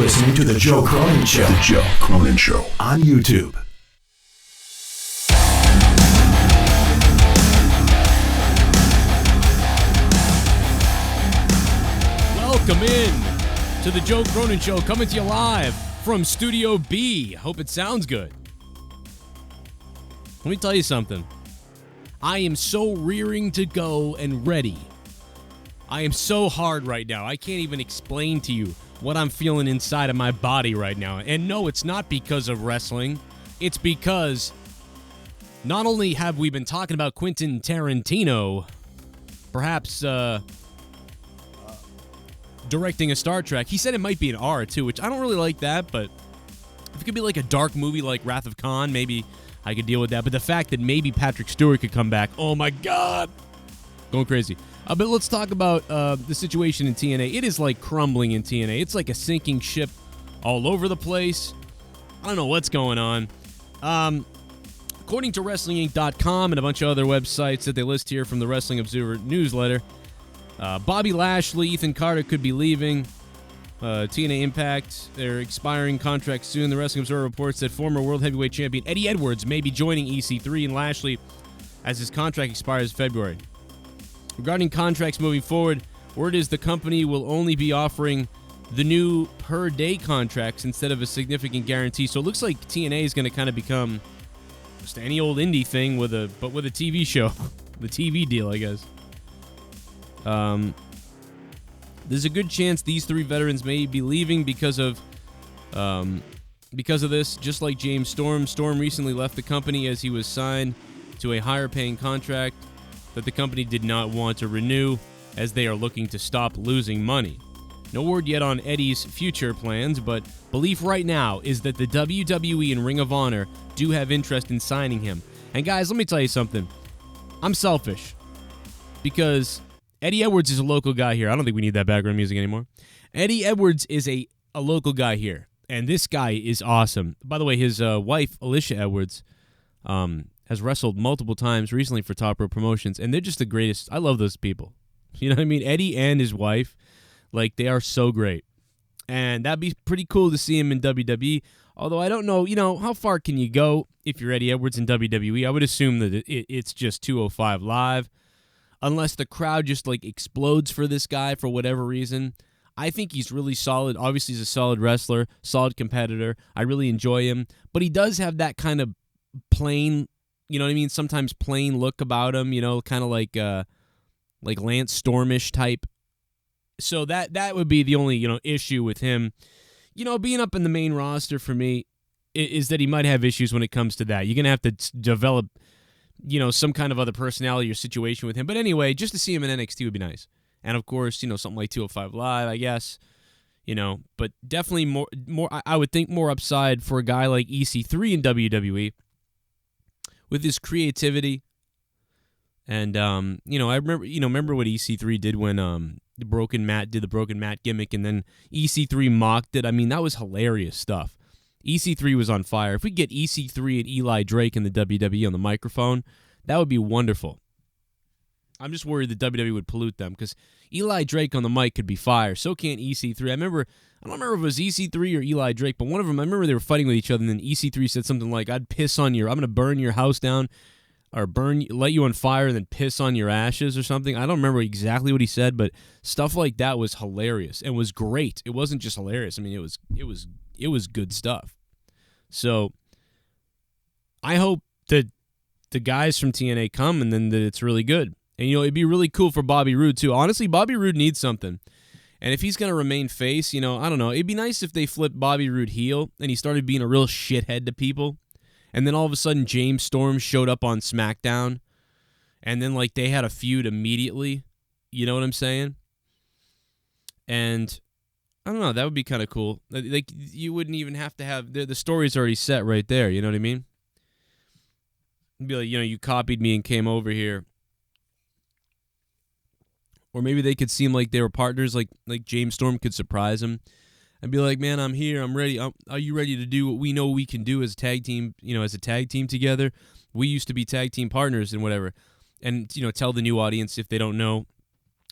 listening to The Joe Cronin Show. The Joe Cronin Show. On YouTube. Welcome in to The Joe Cronin Show, coming to you live from Studio B. Hope it sounds good. Let me tell you something. I am so rearing to go and ready. I am so hard right now. I can't even explain to you what I'm feeling inside of my body right now. And no, it's not because of wrestling. It's because not only have we been talking about Quentin Tarantino, perhaps directing a Star Trek. He said it might be an R too, which I don't really like that, but if it could be like a dark movie like Wrath of Khan, maybe I could deal with that. But the fact that maybe Patrick Stewart could come back, oh my God. Going crazy. But let's talk about the situation in TNA. It is like crumbling in TNA. It's like a sinking ship all over the place. I don't know what's going on. According to WrestlingInc.com and a bunch of other websites that they list here from the Wrestling Observer newsletter, Bobby Lashley, Ethan Carter could be leaving. TNA Impact, their expiring contract soon. The Wrestling Observer reports that former World Heavyweight Champion Eddie Edwards may be joining EC3 and Lashley as his contract expires in February. Regarding contracts moving forward, word is the company will only be offering the new per-day contracts instead of a significant guarantee. So it looks like TNA is going to kind of become just any old indie thing with a TV show, the TV deal, I guess. There's a good chance these three veterans may be leaving because of this. Just like James Storm, Storm recently left the company as he was signed to a higher-paying contract that the company did not want to renew, as they are looking to stop losing money. No word yet on Eddie's future plans, but belief right now is that the WWE and Ring of Honor do have interest in signing him. And guys, let me tell you something. I'm selfish because Eddie Edwards is a local guy here. I don't think we need that background music anymore. Eddie Edwards is a local guy here, and this guy is awesome. By the way, his wife, Alicia Edwards, has wrestled multiple times recently for Top Rope Promotions, and they're just the greatest. I love those people. You know what I mean? Eddie and his wife, like, they are so great. And that'd be pretty cool to see him in WWE, although I don't know, how far can you go if you're Eddie Edwards in WWE? I would assume that it's just 205 Live, unless the crowd just, like, explodes for this guy for whatever reason. I think he's really solid. Obviously, he's a solid wrestler, solid competitor. I really enjoy him. But he does have that kind of plain, you know what I mean? Sometimes plain look about him, kind of like Lance Stormish type. So that would be the only, issue with him. Being up in the main roster for me is that he might have issues when it comes to that. You're going to have to develop, some kind of other personality or situation with him. But anyway, just to see him in NXT would be nice. And of course, something like 205 Live, I guess. But definitely more. I would think more upside for a guy like EC3 in WWE. With his creativity, and I remember what EC3 did when the Broken Matt did the Broken Matt gimmick, and then EC3 mocked it. I mean, that was hilarious stuff. EC3 was on fire. If we get EC3 and Eli Drake in the WWE on the microphone, that would be wonderful. I'm just worried that WWE would pollute them, because Eli Drake on the mic could be fire. So can't EC3. I don't remember if it was EC3 or Eli Drake, but one of them, I remember they were fighting with each other, and then EC3 said something like, I'm going to burn your house down, or light you on fire and then piss on your ashes or something. I don't remember exactly what he said, but stuff like that was hilarious and was great. It wasn't just hilarious. I mean, it was good stuff. So I hope that the guys from TNA come and then that it's really good. And, it'd be really cool for Bobby Roode, too. Honestly, Bobby Roode needs something. And if he's going to remain face, I don't know. It'd be nice if they flipped Bobby Roode heel and he started being a real shithead to people. And then all of a sudden, James Storm showed up on SmackDown. And then, they had a feud immediately. You know what I'm saying? And, I don't know. That would be kind of cool. You wouldn't even have to have... The story's already set right there. You know what I mean? It'd be like, you copied me and came over here. Or maybe they could seem like they were partners, like James Storm could surprise him and be like, man, I'm here, I'm ready. Are you ready to do what we know we can do as a tag team, as a tag team together? We used to be tag team partners and whatever. And, tell the new audience if they don't know.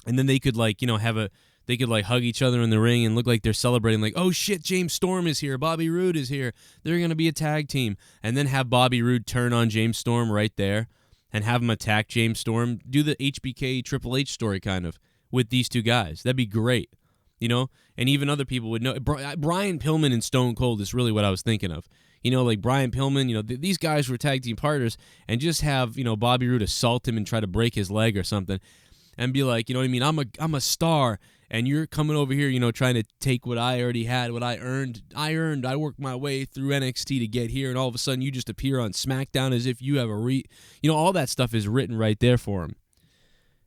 And then they could, have they could like hug each other in the ring and look like they're celebrating, like, oh shit, James Storm is here, Bobby Roode is here, they're going to be a tag team. And then have Bobby Roode turn on James Storm right there and have him attack James Storm. Do the HBK Triple H story kind of with these two guys. That'd be great, you know? And even other people would know. Brian Pillman and Stone Cold is really what I was thinking of. You know, like Brian Pillman, you know, these guys were tag team partners, and just have, you know, Bobby Roode assault him and try to break his leg or something and be like, you know what I mean, I'm a star, and you're coming over here, you know, trying to take what I already had, what I earned. I worked my way through NXT to get here, and all of a sudden you just appear on SmackDown as if you have you know, all that stuff is written right there for him.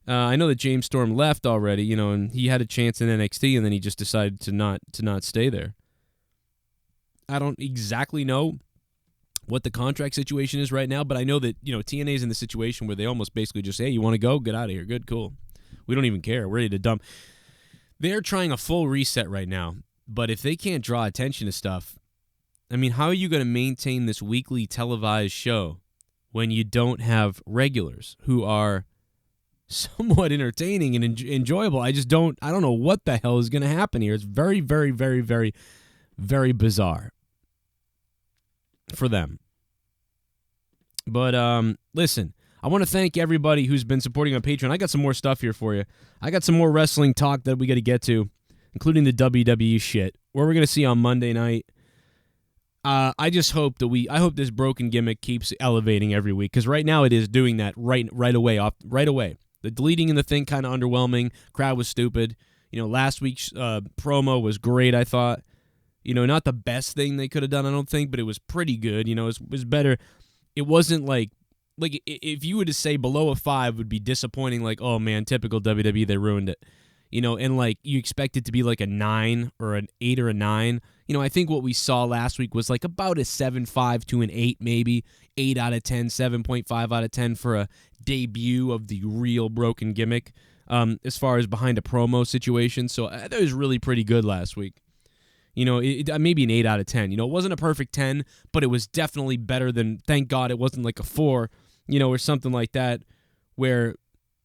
I know that James Storm left already, you know, and he had a chance in NXT, and then he just decided to not stay there. I don't exactly know what the contract situation is right now, but I know that, you know, TNA's in the situation where they almost basically just say, hey, you want to go? Get out of here. Good, cool. We don't even care. We're ready to dump. They're trying a full reset right now, but if they can't draw attention to stuff, I mean, how are you going to maintain this weekly televised show when you don't have regulars who are somewhat entertaining and enjoyable? I don't know what the hell is going to happen here. It's very, very, very, very, very bizarre for them. But listen, I want to thank everybody who's been supporting on Patreon. I got some more stuff here for you. I got some more wrestling talk that we got to get to, including the WWE shit, where we're going to see on Monday night. I just hope I hope this broken gimmick keeps elevating every week, because right now it is doing that right away. The deleting in the thing kind of underwhelming. Crowd was stupid. You know, last week's promo was great, I thought. You know, not the best thing they could have done, I don't think, but it was pretty good. You know, it was better. It wasn't like if you were to say below a 5 would be disappointing, like, oh man, typical WWE, they ruined it. You know, and like you expect it to be like a 9 or an 8 or a 9. You know, I think what we saw last week was like about a 7.5 to an 8, maybe 8 out of 10, 7.5 out of 10 for a debut of the real broken gimmick. As far as behind a promo situation, so that was really pretty good last week. You know, maybe an 8 out of 10. You know, it wasn't a perfect 10, but it was definitely better than, thank God it wasn't like a 4, you know, or something like that, where,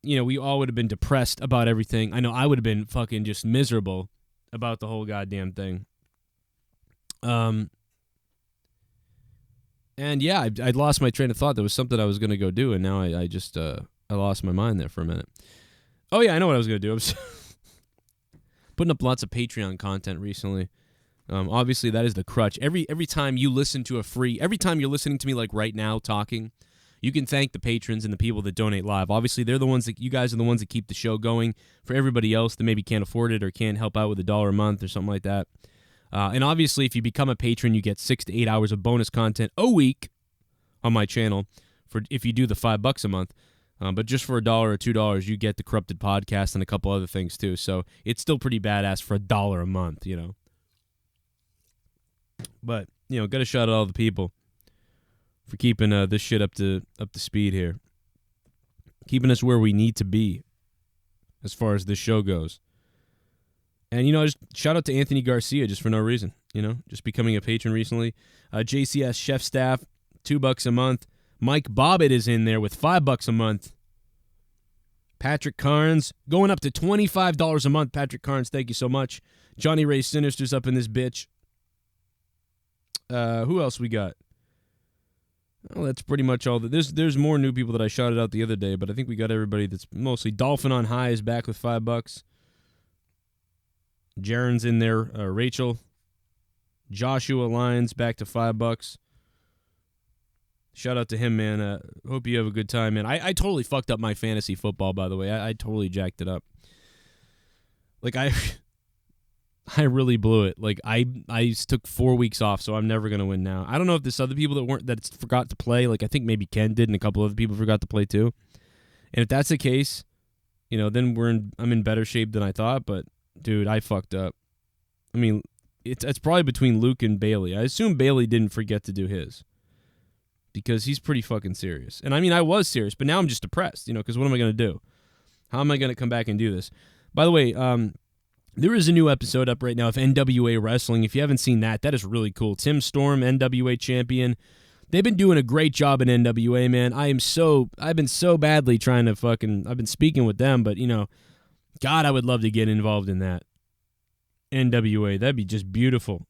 you know, we all would have been depressed about everything. I know I would have been fucking just miserable about the whole goddamn thing. And yeah, I'd lost my train of thought. There was something I was going to go do, and now I just I lost my mind there for a minute. Oh yeah, I know what I was going to do. I was putting up lots of Patreon content recently. Obviously, that is the crutch. Every time you listen to every time you're listening to me like right now talking, you can thank the patrons and the people that donate live. Obviously, they're the ones that, you guys are the ones that keep the show going. For everybody else that maybe can't afford it or can't help out with $1 a month or something like that. And obviously, if you become a patron, you get 6 to 8 hours of bonus content a week on my channel. For if you do the $5 a month. But just for $1 or $2, you get the Corrupted Podcast and a couple other things too. So it's still pretty badass for $1 a month, you know. But, you know, got to shout out all the people for keeping this shit up to speed here. Keeping us where we need to be as far as this show goes. And, you know, just shout out to Anthony Garcia just for no reason, you know, just becoming a patron recently. JCS Chef Staff, $2 a month. Mike Bobbitt is in there with $5 a month. Patrick Carnes going up to $25 a month. Patrick Carnes, thank you so much. Johnny Ray Sinister's up in this bitch. Who else we got? Well, that's pretty much all. There's more new people that I shouted out the other day, but I think we got everybody that's mostly. Dolphin on High is back with $5. Jaren's in there. Rachel. Joshua Lyons back to $5. Shout out to him, man. Hope you have a good time, man. I totally fucked up my fantasy football, by the way. I totally jacked it up. Like, I really blew it. Like, I took 4 weeks off, so I'm never going to win now. I don't know if there's other people that forgot to play. Like, I think maybe Ken did, and a couple other people forgot to play, too. And if that's the case, you know, then I'm in better shape than I thought, but, dude, I fucked up. I mean, it's probably between Luke and Bailey. I assume Bailey didn't forget to do his, because he's pretty fucking serious. And I mean, I was serious, but now I'm just depressed, you know, because what am I going to do? How am I going to come back and do this? By the way, there is a new episode up right now of NWA Wrestling. If you haven't seen that, that is really cool. Tim Storm, NWA champion. They've been doing a great job in NWA, man. I've been so badly trying to I've been speaking with them, but, you know, God, I would love to get involved in that. NWA, that'd be just beautiful.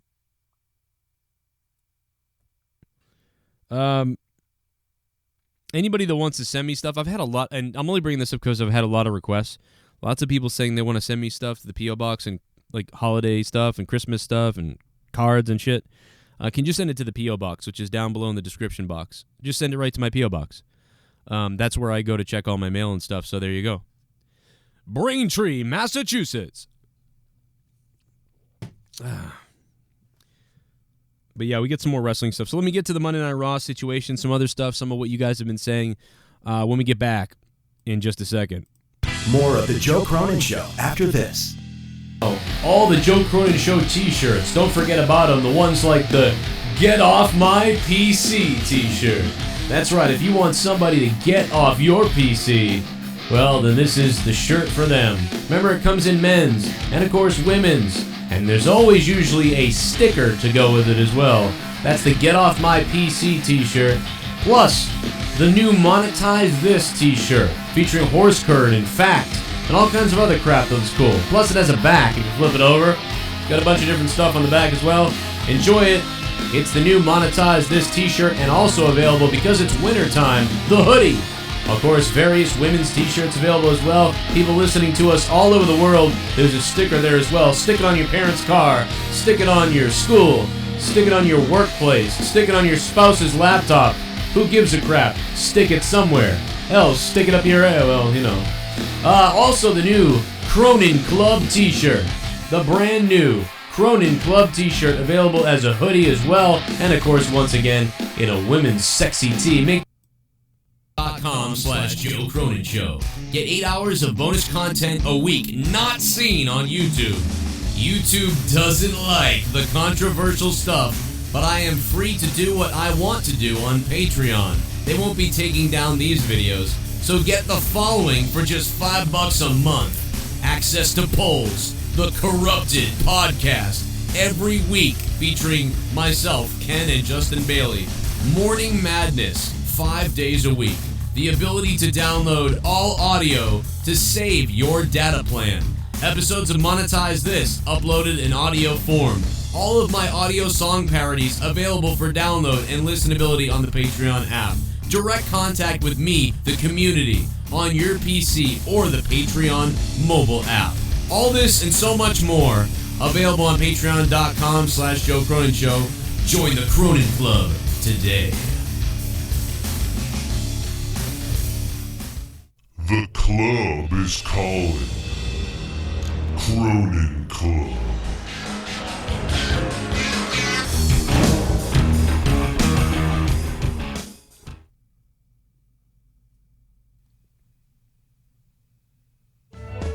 Anybody that wants to send me stuff, I've had a lot, and I'm only bringing this up because I've had a lot of requests. Lots of people saying they want to send me stuff to the P.O. Box and like holiday stuff and Christmas stuff and cards and shit. Can you send it to the P.O. Box, which is down below in the description box? Just send it right to my P.O. Box. That's where I go to check all my mail and stuff, so there you go. Braintree, Massachusetts. But yeah, we get some more wrestling stuff. So let me get to the Monday Night Raw situation, some other stuff, some of what you guys have been saying when we get back in just a second. More of the Joe Cronin Show after this. All the Joe Cronin Show T-shirts. Don't forget about them. The ones like the Get Off My PC T-shirt. That's right. If you want somebody to get off your PC, well, then this is the shirt for them. Remember, it comes in men's and, of course, women's. And there's always usually a sticker to go with it as well. That's the Get Off My PC T-shirt. Plus, the new Monetize This T-shirt featuring horse curd and fact and all kinds of other crap that's cool. Plus, it has a back. You can flip it over. It's got a bunch of different stuff on the back as well. Enjoy it. It's the new Monetize This T-shirt, and also available, because it's wintertime, the hoodie. Of course, various women's T-shirts available as well. People listening to us all over the world, there's a sticker there as well. Stick it on your parents' car. Stick it on your school. Stick it on your workplace. Stick it on your spouse's laptop. Who gives a crap? Stick it somewhere. Hell, stick it up your well, you know. Also, the new Cronin Club T-shirt. The brand new Cronin Club T-shirt available as a hoodie as well. And of course, once again, in a women's sexy tee. .com/Joe Cronin Show. Get 8 hours of bonus content a week not seen on YouTube. YouTube doesn't like the controversial stuff, but I am free to do what I want to do on Patreon. They won't be taking down these videos, so get the following for just $5 a month. Access to polls, the Corrupted podcast, every week featuring myself, Ken and Justin Bailey. Morning Madness, 5 days a week. The ability to download all audio to save your data plan. Episodes of Monetize This, uploaded in audio form. All of my audio song parodies available for download and listenability on the Patreon app. Direct contact with me, the community, on your PC or the Patreon mobile app. All this and so much more available on patreon.com/Joe Cronin Show. Join the Cronin Club today. The club is calling. Cronin Club.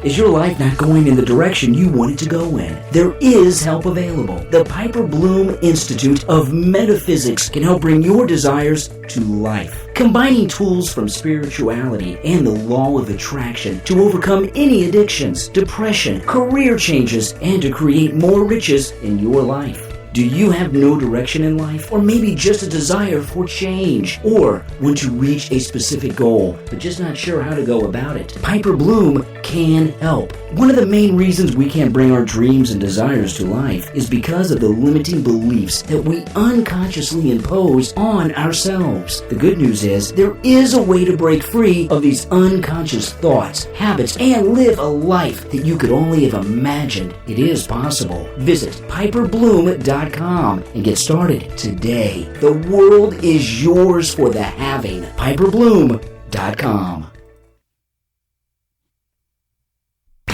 Is your life not going in the direction you want it to go in? There is help available. The Piper Bloom Institute of Metaphysics can help bring your desires to life, combining tools from spirituality and the law of attraction to overcome any addictions, depression, career changes, and to create more riches in your life. Do you have no direction in life, or maybe just a desire for change, or want to reach a specific goal, but just not sure how to go about it? Piper Bloom can help. One of the main reasons we can't bring our dreams and desires to life is because of the limiting beliefs that we unconsciously impose on ourselves. The good news is there is a way to break free of these unconscious thoughts, habits, and live a life that you could only have imagined. It is possible. Visit piperbloom.com and get started today. The world is yours for the having. piperbloom.com.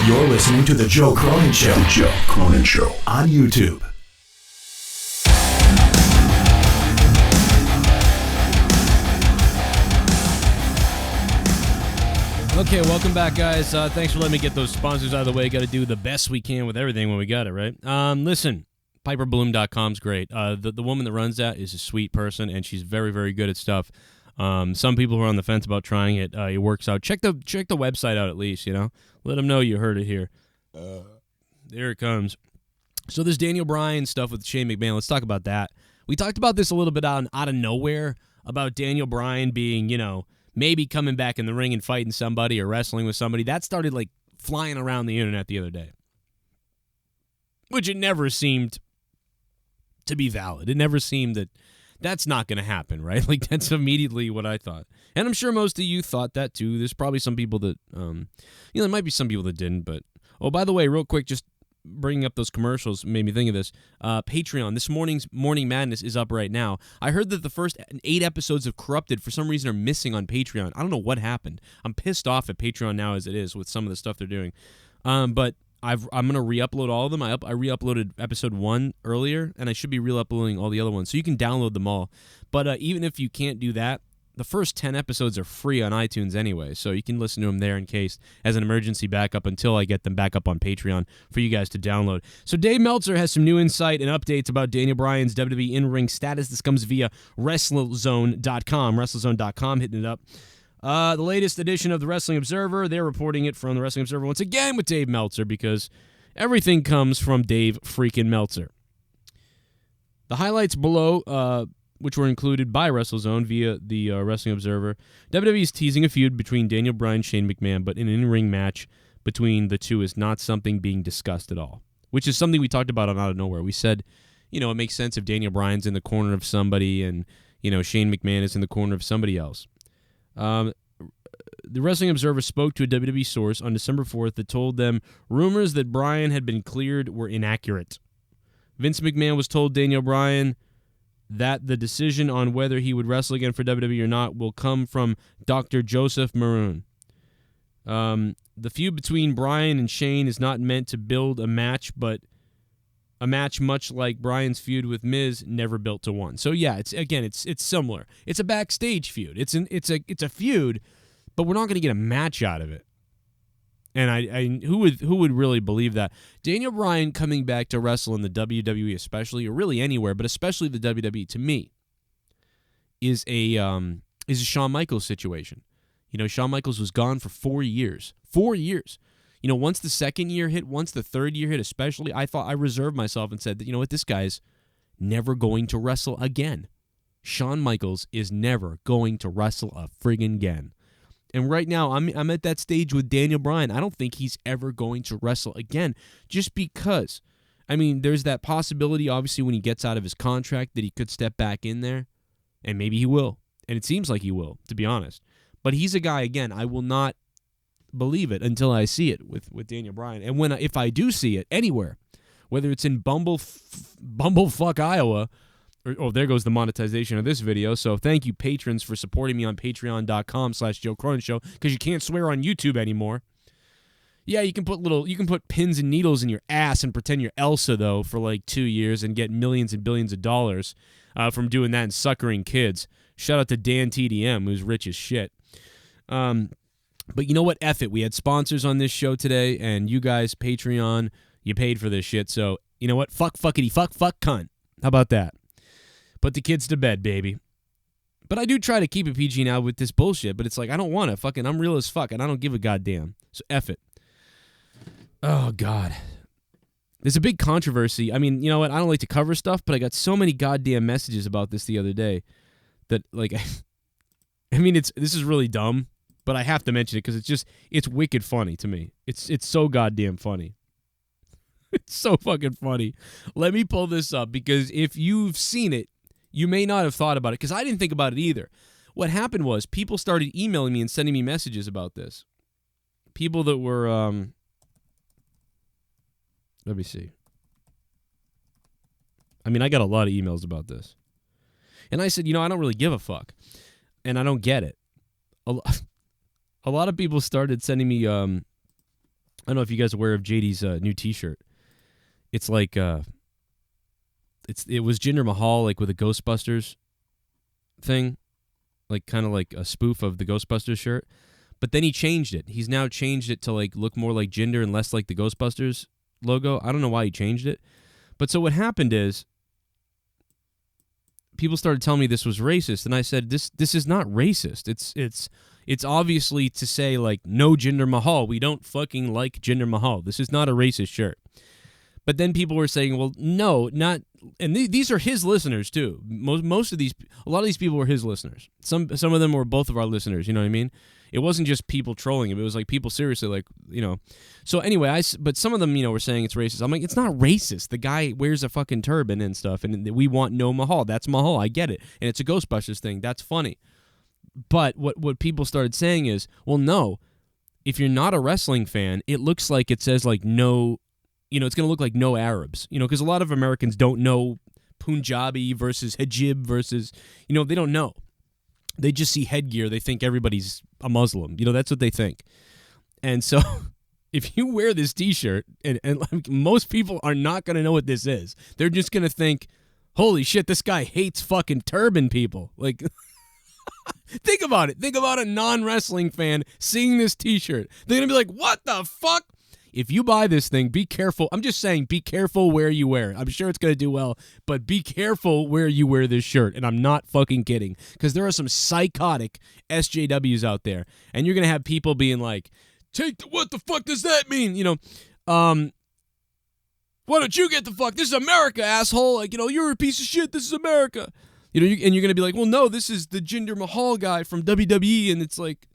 You're listening to The Joe Cronin Show. The Joe Cronin Show. On YouTube. Okay, welcome back, guys. Thanks for letting me get those sponsors out of the way. Got to do the best we can with everything when we got it, right? Listen, piperbloom.com's great. The woman that runs that is a sweet person, and she's very, very good at stuff. Some people who are on the fence about trying it, it works out. Check the website out at least, you know. Let them know you heard it here. There it comes. So this Daniel Bryan stuff with Shane McMahon, let's talk about that. We talked about this a little bit out of nowhere, about Daniel Bryan being, you know, maybe coming back in the ring and fighting somebody or wrestling with somebody. That started like flying around the internet the other day, which it never seemed to be valid. It never seemed that that's not going to happen, right? Like, that's immediately what I thought. And I'm sure most of you thought that too. There's probably some people that, there might be some people that didn't, but, oh, by the way, real quick, just bringing up those commercials made me think of this. Patreon, this morning's Morning Madness is up right now. I heard that the first 8 episodes of Corrupted, for some reason, are missing on Patreon. I don't know what happened. I'm pissed off at Patreon now as it is with some of the stuff they're doing. But I'm going to re-upload all of them. I re-uploaded episode 1 earlier, and I should be re-uploading all the other ones, so you can download them all. But even if you can't do that, the first 10 episodes are free on iTunes anyway, so you can listen to them there in case as an emergency backup until I get them back up on Patreon for you guys to download. So Dave Meltzer has some new insight and updates about Daniel Bryan's WWE in-ring status. This comes via WrestleZone.com. WrestleZone.com, hitting it up. The latest edition of the Wrestling Observer, they're reporting it from the Wrestling Observer once again with Dave Meltzer because everything comes from Dave freaking Meltzer. The highlights below, which were included by WrestleZone via the Wrestling Observer, WWE is teasing a feud between Daniel Bryan and Shane McMahon, but an in-ring match between the two is not something being discussed at all, which is something we talked about on Out of Nowhere. We said, it makes sense if Daniel Bryan's in the corner of somebody and, Shane McMahon is in the corner of somebody else. The Wrestling Observer spoke to a WWE source on December 4th that told them rumors that Bryan had been cleared were inaccurate. Vince McMahon was told Daniel Bryan that the decision on whether he would wrestle again for WWE or not will come from Dr. Joseph Maroon. The feud between Bryan and Shane is not meant to build a match, but a match much like Bryan's feud with Miz, never built to one. So yeah, it's similar. It's a backstage feud. It's a feud, but we're not going to get a match out of it. And who would really believe that? Daniel Bryan coming back to wrestle in the WWE, especially, or really anywhere, but especially the WWE, to me, is a Shawn Michaels situation. Shawn Michaels was gone for 4 years. 4 years. Once the second year hit, once the third year hit especially, I thought I reserved myself and said that, this guy's never going to wrestle again. Shawn Michaels is never going to wrestle a friggin' again. And right now, I'm at that stage with Daniel Bryan. I don't think he's ever going to wrestle again just because. There's that possibility, obviously, when he gets out of his contract that he could step back in there, and maybe he will. And it seems like he will, to be honest. But he's a guy, again, I will not believe it until I see it with Daniel Bryan. And if I do see it anywhere, whether it's in Bumblefuck, Iowa, there goes the monetization of this video. So thank you, patrons, for supporting me on patreon.com/Joe Cronin Show, because you can't swear on YouTube anymore. Yeah, you can put pins and needles in your ass and pretend you're Elsa, though, for like 2 years and get millions and billions of dollars from doing that and suckering kids. Shout out to Dan TDM, who's rich as shit. But you know what? F it. We had sponsors on this show today, and you guys, Patreon, you paid for this shit. So, you know what? Fuck, fuckity, fuck, cunt. How about that? Put the kids to bed, baby. But I do try to keep it PG now with this bullshit, but it's like, I don't want to. I'm real as fuck, and I don't give a goddamn. So F it. Oh, God. There's a big controversy. You know what? I don't like to cover stuff, but I got so many goddamn messages about this the other day that, like, this is really dumb. But I have to mention it because it's wicked funny to me. It's so goddamn funny. It's so fucking funny. Let me pull this up because if you've seen it, you may not have thought about it because I didn't think about it either. What happened was people started emailing me and sending me messages about this. People that were, let me see. I got a lot of emails about this. And I said, I don't really give a fuck. And I don't get it. A lot of people started sending me, I don't know if you guys are aware of JD's new t-shirt. It's like, it was Jinder Mahal, like with a Ghostbusters thing, like kind of like a spoof of the Ghostbusters shirt. But then he changed it. He's now changed it to like look more like Jinder and less like the Ghostbusters logo. I don't know why he changed it. But so what happened is, people started telling me this was racist, and I said, this is not racist. It's obviously to say, like, no Jinder Mahal. We don't fucking like Jinder Mahal. This is not a racist shirt. But then people were saying, well, no, not, and these are his listeners too. A lot of these people were his listeners. Some of them were both of our listeners. You know what I mean? It wasn't just people trolling him. It was like people seriously, like, So anyway, but some of them, were saying it's racist. I'm like, it's not racist. The guy wears a fucking turban and stuff, and we want no Mahal. That's Mahal. I get it. And it's a Ghostbusters thing. That's funny. But what people started saying is, well, no, if you're not a wrestling fan, it looks like it says, like, no, it's going to look like no Arabs, because a lot of Americans don't know Punjabi versus hijab versus, they don't know. They just see headgear. They think everybody's a Muslim. That's what they think. And so if you wear this T-shirt, and like, most people are not going to know what this is. They're just going to think, holy shit, this guy hates fucking turban people. Like, think about it. Think about a non-wrestling fan seeing this T-shirt. They're going to be like, what the fuck? If you buy this thing, be careful. I'm just saying, be careful where you wear it. I'm sure it's going to do well, but be careful where you wear this shirt. And I'm not fucking kidding, because there are some psychotic SJWs out there, and you're going to have people being like, what the fuck does that mean? Why don't you get the fuck? This is America, asshole. Like, you're a piece of shit. This is America. And you're going to be like, well, no, this is the Jinder Mahal guy from WWE, and it's like...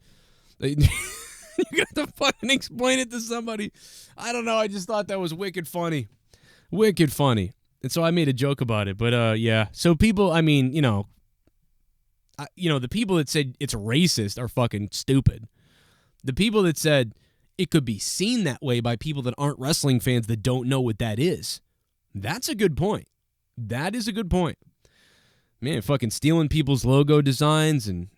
You got to fucking explain it to somebody. I don't know. I just thought that was wicked funny. Wicked funny. And so I made a joke about it. But, yeah. So people, the people that said it's racist are fucking stupid. The people that said it could be seen that way by people that aren't wrestling fans that don't know what that is, that's a good point. That is a good point. Man, fucking stealing people's logo designs, and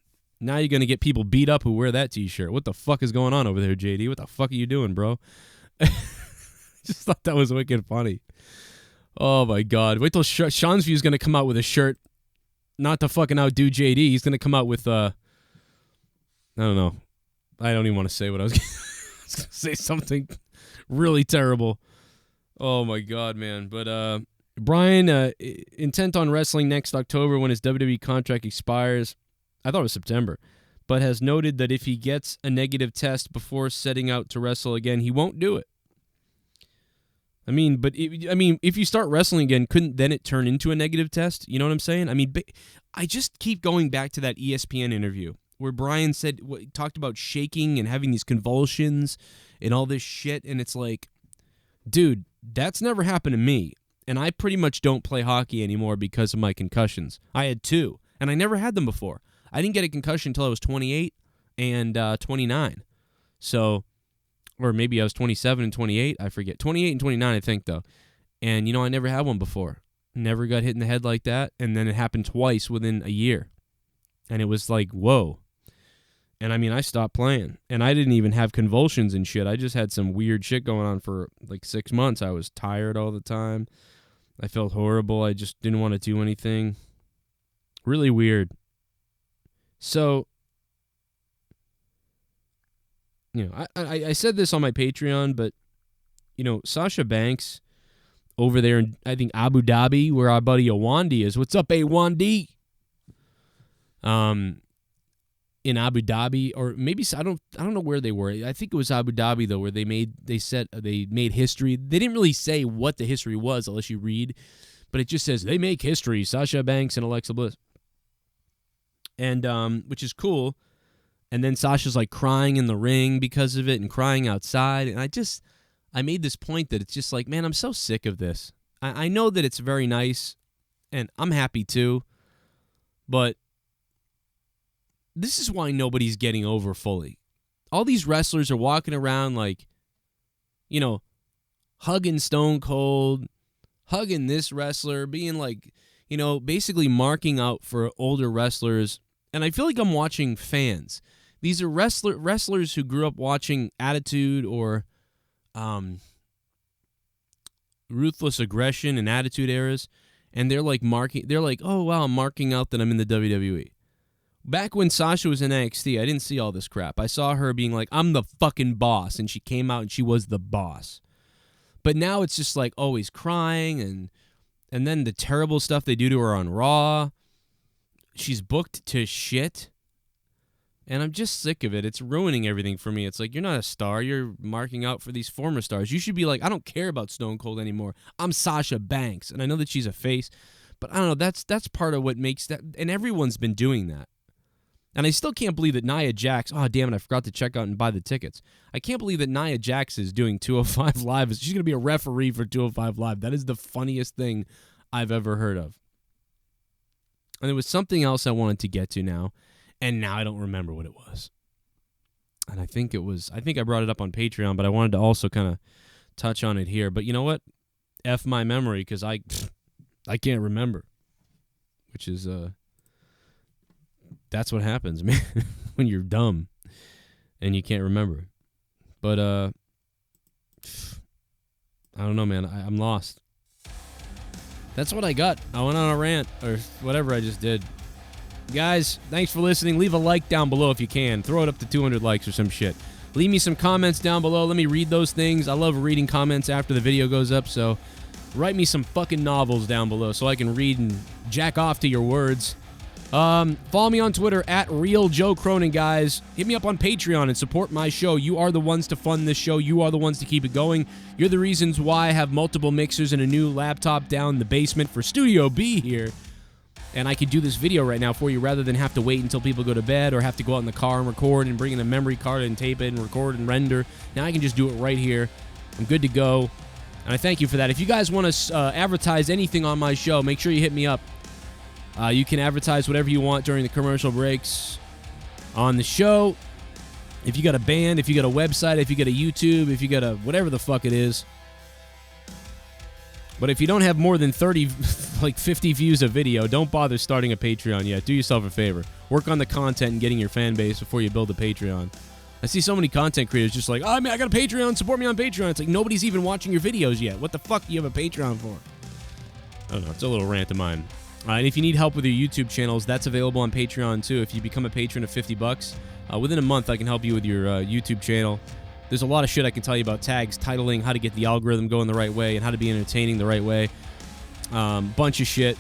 now you're going to get people beat up who wear that T-shirt. What the fuck is going on over there, JD? What the fuck are you doing, bro? Just thought that was wicked funny. Oh, my God. Wait till Sean's View is going to come out with a shirt, not to fucking outdo JD. He's going to come out with, I don't know. I don't even want to say what I was going to say. Something really terrible. Oh, my God, man. But Bryan, intent on wrestling next October when his WWE contract expires. I thought it was September, but has noted that if he gets a negative test before setting out to wrestle again, he won't do it. If you start wrestling again, couldn't then it turn into a negative test? You know what I'm saying? I just keep going back to that ESPN interview where Bryan talked about shaking and having these convulsions and all this shit, and it's like, dude, that's never happened to me, and I pretty much don't play hockey anymore because of my concussions. I had 2, and I never had them before. I didn't get a concussion until I was 28 and 29. So, or maybe I was 27 and 28. I forget. 28 and 29, I think, though. And, I never had one before. Never got hit in the head like that. And then it happened twice within a year. And it was like, whoa. And, I stopped playing. And I didn't even have convulsions and shit. I just had some weird shit going on for like 6 months. I was tired all the time. I felt horrible. I just didn't want to do anything. Really weird. So, I said this on my Patreon, but, Sasha Banks over there in, I think, Abu Dhabi, where our buddy Awandi is. What's up, Awandi? In Abu Dhabi, or maybe, I don't know where they were. I think it was Abu Dhabi, though, where they made history. They didn't really say what the history was, unless you read, but it just says, they make history, Sasha Banks and Alexa Bliss. And which is cool. And then Sasha's like crying in the ring because of it and crying outside. And I made this point that it's just like, man, I'm so sick of this. I know that it's very nice, and I'm happy too. But this is why nobody's getting over fully. All these wrestlers are walking around like, hugging Stone Cold, hugging this wrestler, being like, basically marking out for older wrestlers. And I feel like I'm watching fans. These are wrestlers who grew up watching Attitude or Ruthless Aggression and Attitude eras, and they're like, oh wow, I'm marking out that I'm in the WWE. Back when Sasha was in NXT, I didn't see all this crap. I saw her being like, I'm the fucking boss, and she came out and she was the boss. But now it's just like always crying, and then the terrible stuff they do to her on Raw. She's booked to shit. And I'm just sick of it. It's ruining everything for me. It's like, you're not a star. You're marking out for these former stars. You should be like, I don't care about Stone Cold anymore. I'm Sasha Banks. And I know that she's a face, but I don't know. That's part of what makes that. And everyone's been doing that. And I still can't believe that Nia Jax, oh, damn it, I forgot to check out and buy the tickets. I can't believe that Nia Jax is doing 205 Live. She's going to be a referee for 205 Live. That is the funniest thing I've ever heard of. And there was something else I wanted to get to now, and now I don't remember what it was. And I think I brought it up on Patreon, but I wanted to also kind of touch on it here. But you know what? F my memory, because I can't remember. Which is, that's what happens, man, when you're dumb and you can't remember. But, I don't know, man. I'm lost. That's what I got. I went on a rant, or whatever I just did. Guys, thanks for listening. Leave a like down below if you can. Throw it up to 200 likes or some shit. Leave me some comments down below. Let me read those things. I love reading comments after the video goes up, so write me some fucking novels down below so I can read and jack off to your words. Follow me on Twitter at RealJoeCronin, guys. Hit me up on Patreon and support my show. You are the ones to fund this show. You are the ones to keep it going. You're the reasons why I have multiple mixers and a new laptop down in the basement for Studio B here. And I could do this video right now for you rather than have to wait until people go to bed or have to go out in the car and record and bring in a memory card and tape it and record and render. Now I can just do it right here. I'm good to go. And I thank you for that. If you guys want to advertise anything on my show, make sure you hit me up. You can advertise whatever you want during the commercial breaks on the show. If you got a band, if you got a website, if you got a YouTube, if you got a whatever the fuck it is. But if you don't have more than 30, like 50 views a video, don't bother starting a Patreon yet. Do yourself a favor. Work on the content and getting your fan base before you build a Patreon. I see so many content creators just like, oh, man, I got a Patreon. Support me on Patreon. It's like nobody's even watching your videos yet. What the fuck do you have a Patreon for? I don't know. It's a little rant of mine. And if you need help with your YouTube channels, that's available on Patreon too. If you become a patron of $50, within a month I can help you with your YouTube channel. There's a lot of shit I can tell you about tags, titling, how to get the algorithm going the right way, and how to be entertaining the right way. Bunch of shit.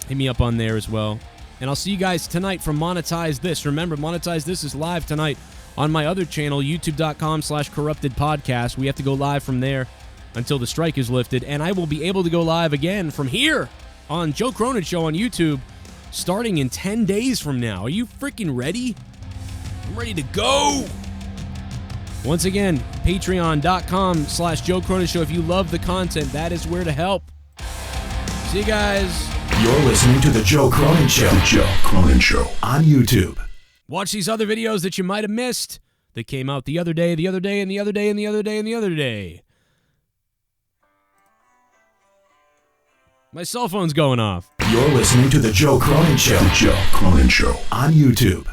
Hit me up on there as well. And I'll see you guys tonight for Monetize This. Remember, Monetize This is live tonight on my other channel, youtube.com/corruptedpodcast. We have to go live from there until the strike is lifted. And I will be able to go live again from here on Joe Cronin Show on YouTube starting in 10 days from now. Are you freaking ready? I'm ready to go. Once again, patreon.com/Joe Cronin Show. If you love the content, that is where to help. See you guys. You're listening to The Joe Cronin Show. The Joe Cronin Show. On YouTube. Watch these other videos that you might have missed that came out the other day, and the other day, and the other day, and the other day. My cell phone's going off. You're listening to The Joe Cronin Show. The Joe Cronin Show. On YouTube.